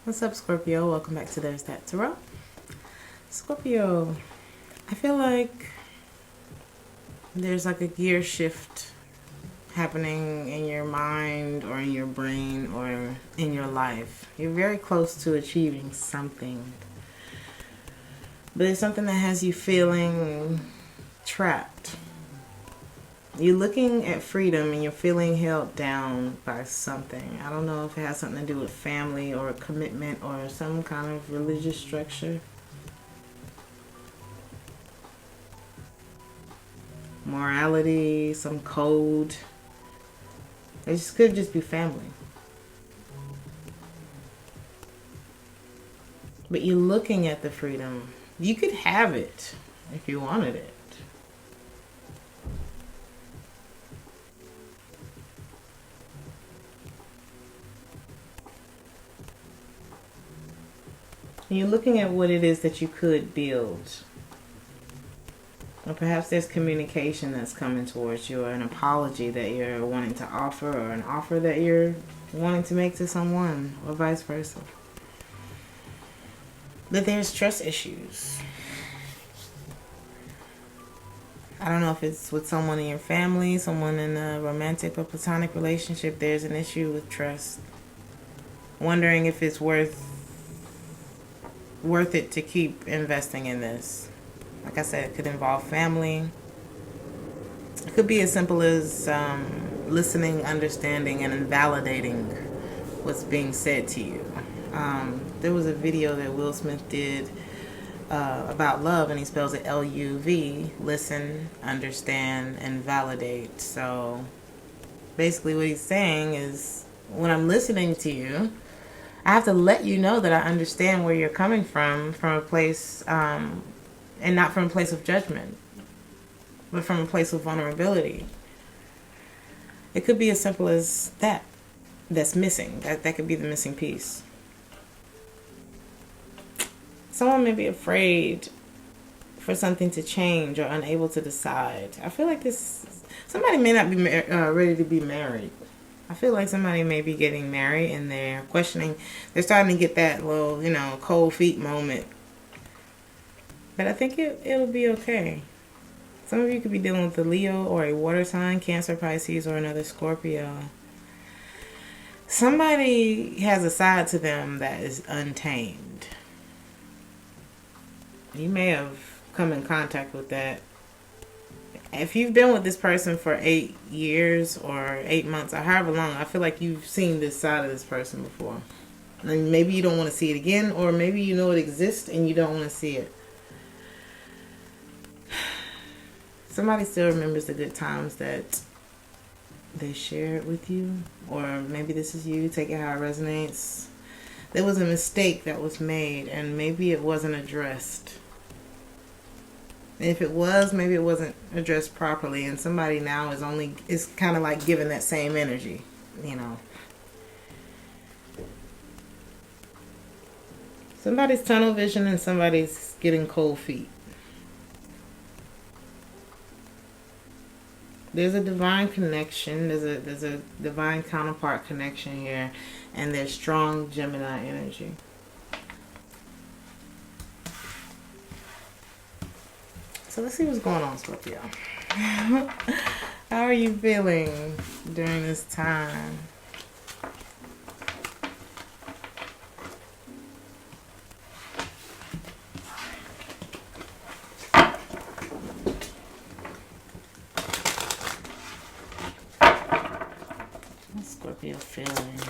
What's up, Scorpio? Welcome back to Theresthattarot. Scorpio, I feel like there's like a gear shift happening in your mind or in your brain or in your life. You're very close to achieving something, but it's something that has you feeling trapped. You're looking at freedom and you're feeling held down by something. I don't know if it has something to do with family or commitment or some kind of religious structure. Morality, some code. It could just be family. But you're looking at the freedom. You could have it if you wanted it. And you're looking at what it is that you could build. Or perhaps there's communication that's coming towards you, or an apology that you're wanting to offer, or an offer that you're wanting to make to someone, or vice versa. But there's trust issues. I don't know if it's with someone in your family, someone in a romantic or platonic relationship. There's an issue with trust. Wondering if it's worth it to keep investing in this. Like I said, it could involve family. It could be as simple as listening, understanding, and invalidating what's being said to you. There was a video that Will Smith did about love, and he spells it L-U-V. Listen, understand, and validate. So basically what he's saying is, when I'm listening to you, I have to let you know that I understand where you're coming from a place, and not from a place of judgment, but from a place of vulnerability. It could be as simple as that's missing. That could be the missing piece. Someone may be afraid for something to change or unable to decide. I feel like somebody may not be ready to be married. I feel like somebody may be getting married and they're questioning. They're starting to get that little, cold feet moment. But I think it'll be okay. Some of you could be dealing with a Leo or a water sign, Cancer, Pisces, or another Scorpio. Somebody has a side to them that is untamed. You may have come in contact with that. If you've been with this person for 8 years or 8 months or however long, I feel like you've seen this side of this person before. And maybe you don't want to see it again, or maybe you know it exists and you don't want to see it. Somebody still remembers the good times that they shared with you. Or maybe this is you. Take it how it resonates. There was a mistake that was made, and maybe it wasn't addressed. And if it was, maybe it wasn't addressed properly, and somebody now is kind of like giving that same energy, Somebody's tunnel vision and somebody's getting cold feet. There's a divine connection. There's a divine counterpart connection here, and there's strong Gemini energy. So let's see what's going on, Scorpio. How are you feeling during this time? What's Scorpio feeling?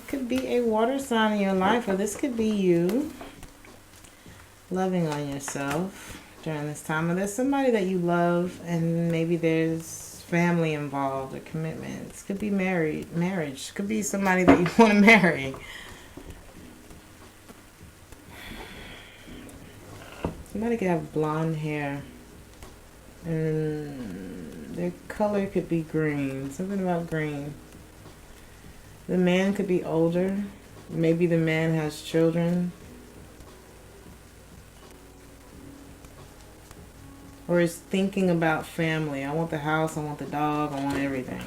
Could be a water sign in your life, or this could be you loving on yourself during this time. Or there's somebody that you love, and maybe there's family involved or commitments. Could be marriage. Could be somebody that you want to marry. Somebody could have blonde hair, and their color could be green. Something about green. The man could be older. Maybe the man has children. or is thinking about family. I want the house, I want the dog, I want everything.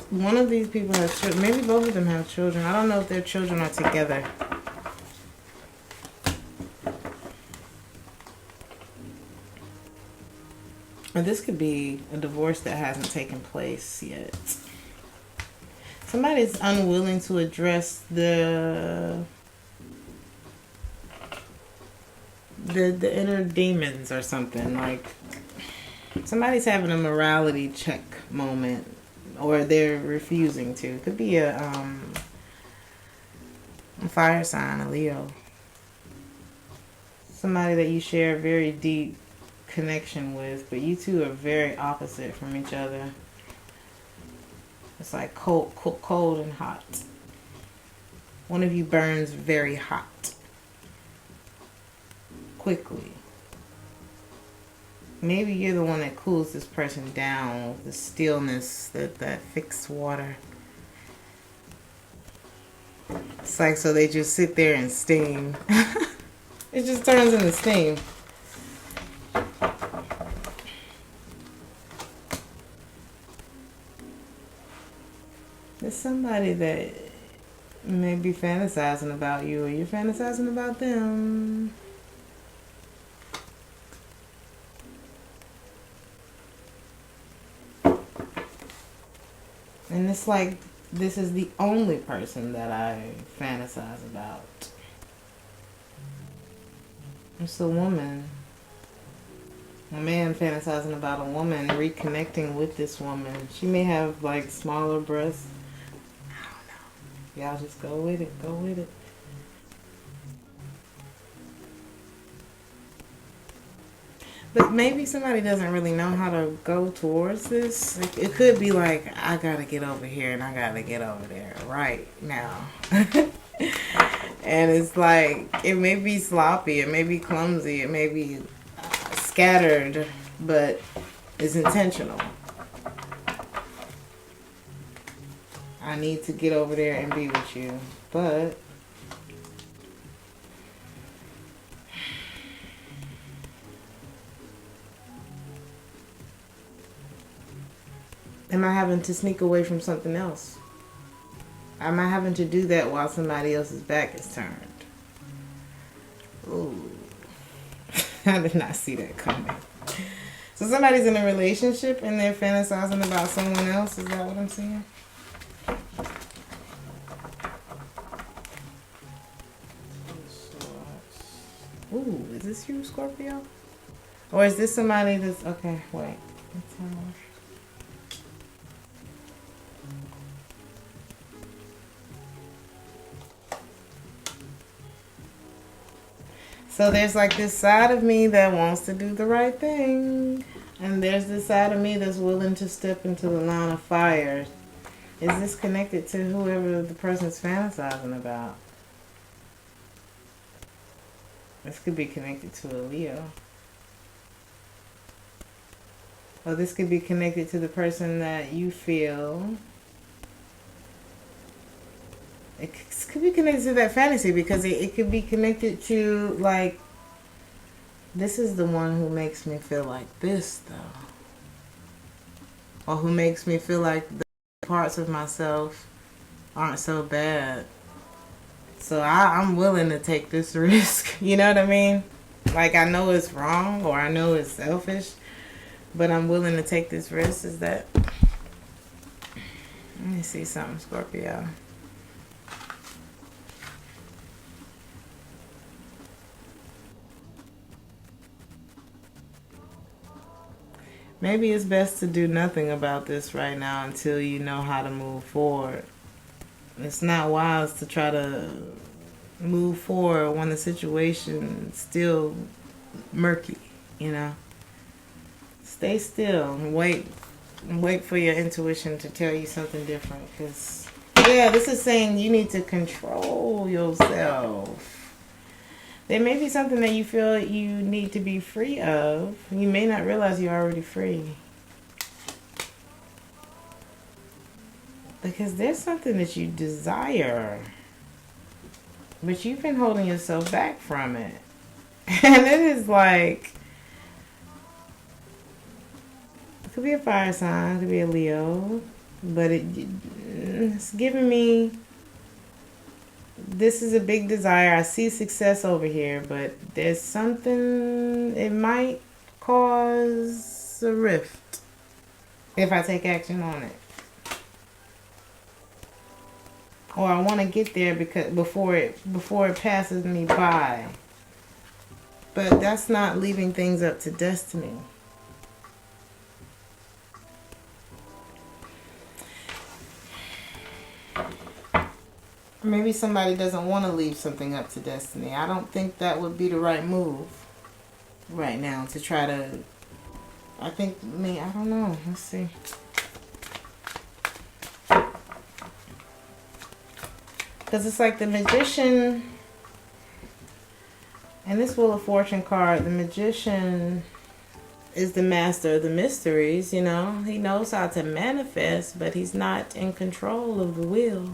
One of these people has children. Maybe both of them have children. I don't know if their children are together. Or this could be a divorce that hasn't taken place yet. Somebody's unwilling to address the inner demons or something. Like, somebody's having a morality check moment, or they're refusing to. It could be a fire sign, a Leo. Somebody that you share a very deep connection with, but you two are very opposite from each other. It's like cold and hot. One of you burns very hot, quickly. Maybe you're the one that cools this person down with the stillness, that fixed water. It's like, so they just sit there and steam. It just turns into steam. There's somebody that may be fantasizing about you, or you're fantasizing about them. And it's like, this is the only person that I fantasize about. It's a woman. A man fantasizing about a woman, reconnecting with this woman. She may have like smaller breasts. I don't know. Y'all just go with it. Go with it. But maybe somebody doesn't really know how to go towards this. It could be like, I gotta get over here and I gotta get over there right now. And it's like, it may be sloppy, it may be clumsy, it may be scattered, but it's intentional. I need to get over there and be with you. But am I having to sneak away from something else? Am I having to do that while somebody else's back is turned? Ooh. I did not see that coming. So somebody's in a relationship and they're fantasizing about someone else. Is that what I'm seeing? Ooh, is this you, Scorpio? Or is this somebody that's... Okay, wait. So there's like this side of me that wants to do the right thing. And there's this side of me that's willing to step into the line of fire. Is this connected to whoever the person's fantasizing about? This could be connected to a Leo. Or this could be connected to the person that you feel. It could be connected to that fantasy, because it could be connected to, like, this is the one who makes me feel like this, though. Or who makes me feel like the parts of myself aren't so bad. So I'm willing to take this risk. You know what I mean? Like, I know it's wrong, or I know it's selfish, but I'm willing to take this risk. Is that... Let me see something, Scorpio. Maybe it's best to do nothing about this right now until you know how to move forward. It's not wise to try to move forward when the situation's still murky, you know. Stay still and wait for your intuition to tell you something different. Because, yeah, this is saying you need to control yourself. There may be something that you feel you need to be free of. You may not realize you're already free. Because there's something that you desire, but you've been holding yourself back from it. And it is like, Could be a fire sign, could be a Leo, but it's giving me, this is a big desire. I see success over here, but there's something, it might cause a rift if I take action on it. Or I want to get there because before it passes me by. But that's not leaving things up to destiny. Maybe somebody doesn't want to leave something up to destiny. I don't think that would be the right move right now to try to, I don't know. Let's see. Because it's like the Magician, and this Wheel of Fortune card, the Magician is the master of the mysteries, you know. He knows how to manifest, but he's not in control of the wheel.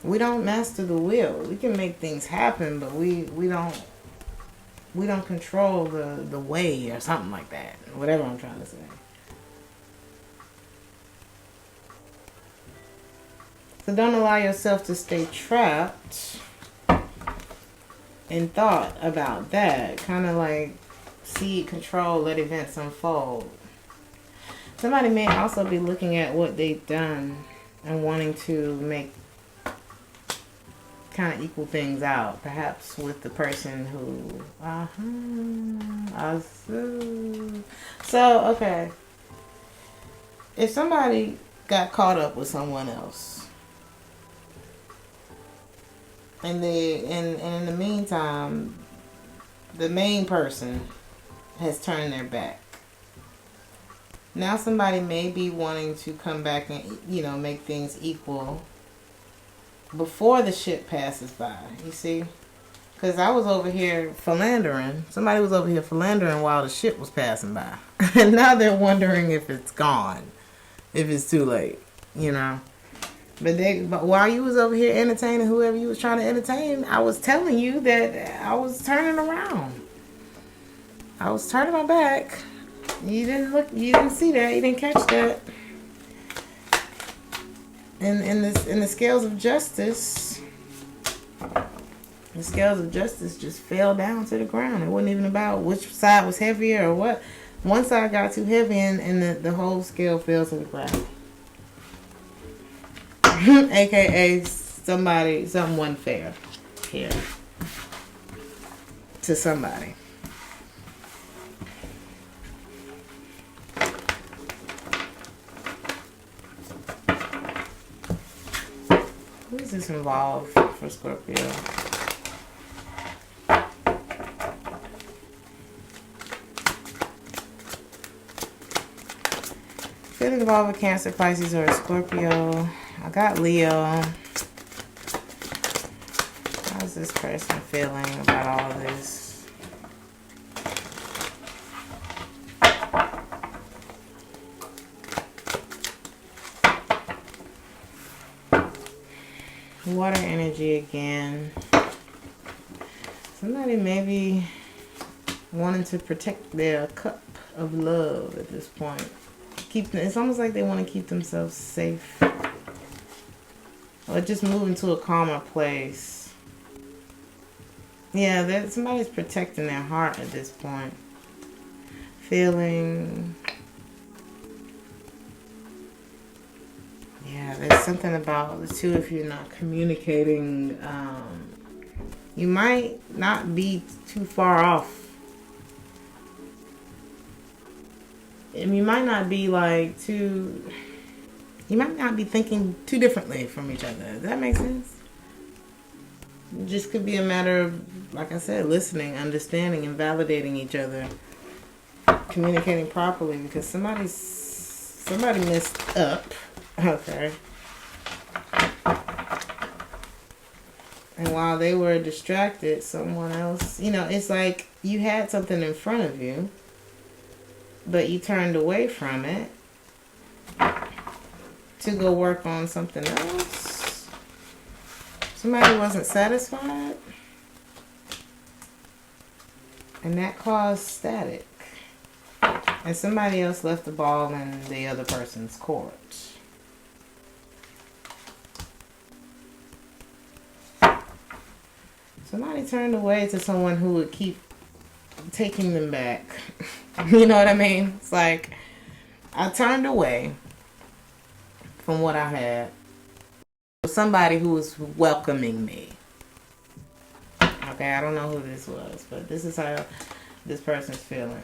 We don't master the wheel. We can make things happen, but we don't control the way, or something like that. Whatever I'm trying to say. So don't allow yourself to stay trapped in thought about that. Kind of like see, control, let events unfold. Somebody may also be looking at what they've done and wanting to make kind of equal things out, perhaps with the person who so okay, if somebody got caught up with someone else and in the meantime the main person has turned their back, now somebody may be wanting to come back and, you know, make things equal before the ship passes by, you see? Because I was over here philandering. Somebody was over here philandering while the ship was passing by. And now they're wondering if it's gone. If it's too late, you know? But while you was over here entertaining whoever you was trying to entertain, I was telling you that I was turning around. I was turning my back. You didn't see that. You didn't catch that. In the scales of justice, the scales of justice just fell down to the ground. It wasn't even about which side was heavier or what. One side got too heavy and the whole scale fell to the ground. AKA something wasn't fair here to somebody. Who is this involved for Scorpio? Could involve a Cancer, Pisces, or a Scorpio. I got Leo. How's this person feeling about all of this? Water energy again. Somebody may be wanting to protect their cup of love at this point. It's almost like they want to keep themselves safe. Or just move into a calmer place. Yeah, somebody's protecting their heart at this point. Feeling... Yeah, there's something about the two of you not communicating. You might not be too far off. And you might not be like you might not be thinking too differently from each other. Does that make sense? It just could be a matter of, like I said, listening, understanding, and validating each other. Communicating properly, because somebody messed up. Okay. And while they were distracted, someone else, you know, it's like you had something in front of you, but you turned away from it to go work on something else. Somebody wasn't satisfied. And that caused static. And somebody else left the ball in the other person's court. Somebody turned away to someone who would keep taking them back. You know what I mean? It's like, I turned away from what I had. Somebody who was welcoming me. Okay, I don't know who this was, but this is how this person's feeling.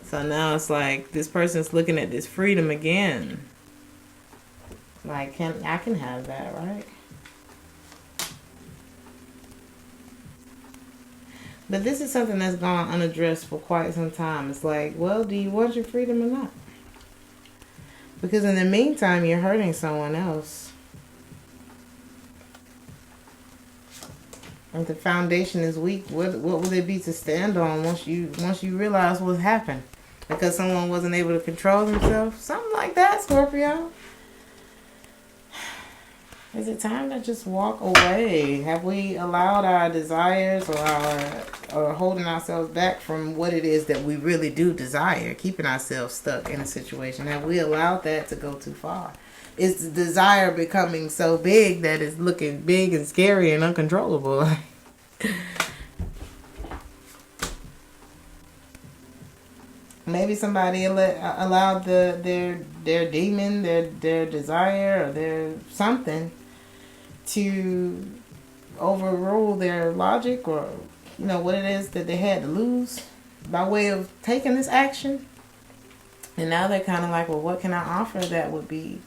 So now it's like this person's looking at this freedom again. Like, I can have that, right? But this is something that's gone unaddressed for quite some time. It's like, well, do you want your freedom or not? Because in the meantime, you're hurting someone else. If the foundation is weak, what would it be to stand on once you realize what happened? Because someone wasn't able to control themselves? Something like that, Scorpio. Is it time to just walk away? Have we allowed our desires or holding ourselves back from what it is that we really do desire, keeping ourselves stuck in a situation? Have we allowed that to go too far? Is the desire becoming so big that it's looking big and scary and uncontrollable? Maybe somebody allowed their demon, their desire, or their something to overrule their logic, or what it is that they had to lose by way of taking this action. And now they're kind of like, well, what can I offer that would be,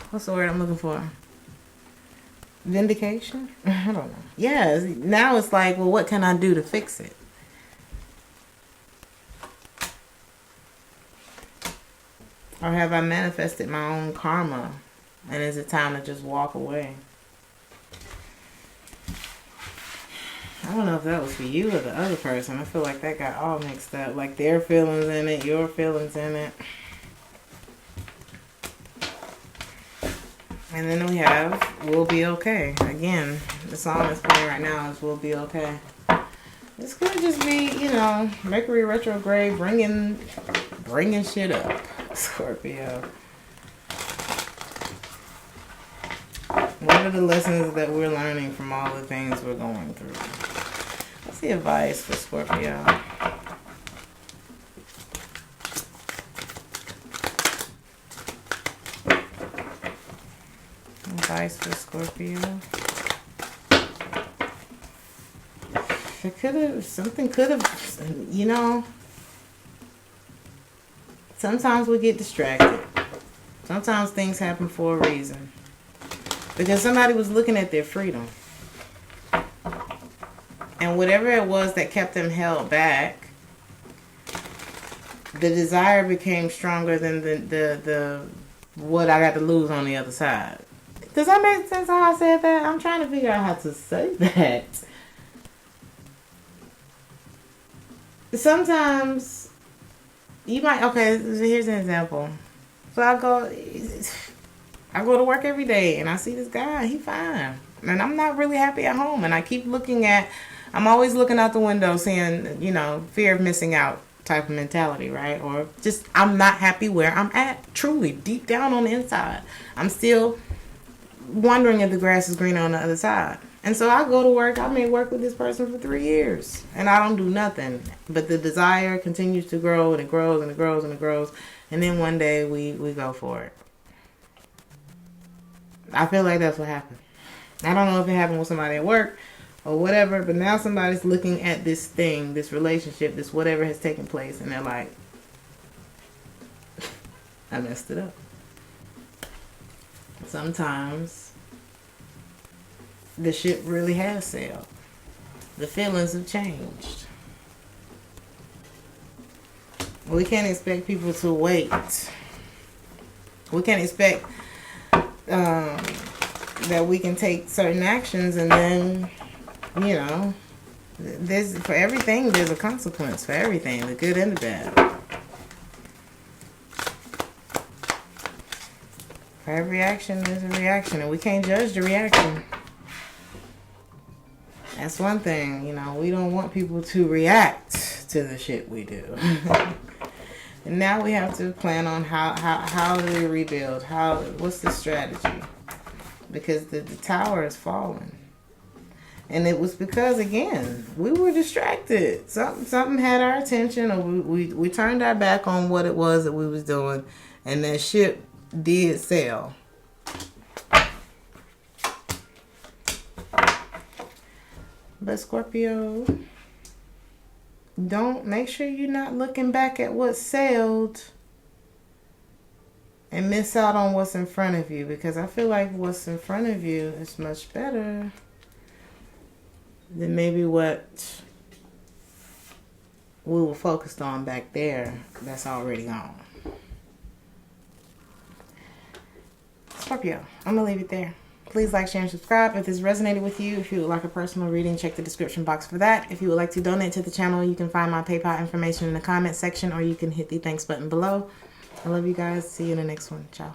what's the word I'm looking for? Vindication? I don't know. Yeah, now it's like, well, what can I do to fix it? Or have I manifested my own karma? And is it time to just walk away? I don't know if that was for you or the other person. I feel like that got all mixed up. Like their feelings in it, your feelings in it. And then we have We'll Be Okay. Again, the song that's playing right now is We'll Be Okay. This could just be, Mercury retrograde bringing shit up, Scorpio. What are the lessons that we're learning from all the things we're going through? What's the advice for Scorpio? Advice for Scorpio. Something could have, sometimes we get distracted. Sometimes things happen for a reason. Because somebody was looking at their freedom. And whatever it was that kept them held back, the desire became stronger than the what I got to lose on the other side. Does that make sense how I said that? I'm trying to figure out how to say that. Sometimes you might, okay, here's an example. So I go to work every day and I see this guy, he fine. And I'm not really happy at home. And I keep I'm always looking out the window seeing, fear of missing out type of mentality, right? Or just, I'm not happy where I'm at, truly, deep down on the inside. I'm still wondering if the grass is greener on the other side. And so I go to work. I may work with this person for 3 years and I don't do nothing. But the desire continues to grow and it grows and it grows and it grows. And then one day we go for it. I feel like that's what happened. I don't know if it happened with somebody at work or whatever, but now somebody's looking at this thing, this relationship, this whatever has taken place, and they're like, I messed it up. Sometimes the ship really has sailed. The feelings have changed. We can't expect people to wait. We can't expect that we can take certain actions and then, for everything there's a consequence. For everything, the good and the bad. For every action there's a reaction, and we can't judge the reaction. That's one thing, you know, we don't want people to react to the shit we do. And now we have to plan on how do we rebuild? What's the strategy? Because the tower is falling. And it was because, again, we were distracted. Something had our attention, or we turned our back on what it was that we was doing, and that ship did sail. But Scorpio, make sure you're not looking back at what sailed and miss out on what's in front of you, because I feel like what's in front of you is much better than maybe what we were focused on back there that's already gone. Scorpio, I'm going to leave it there. Please like, share, and subscribe if this resonated with you. If you would like a personal reading, check the description box for that. If you would like to donate to the channel, you can find my PayPal information in the comment section, or you can hit the thanks button below. I love you guys. See you in the next one. Ciao.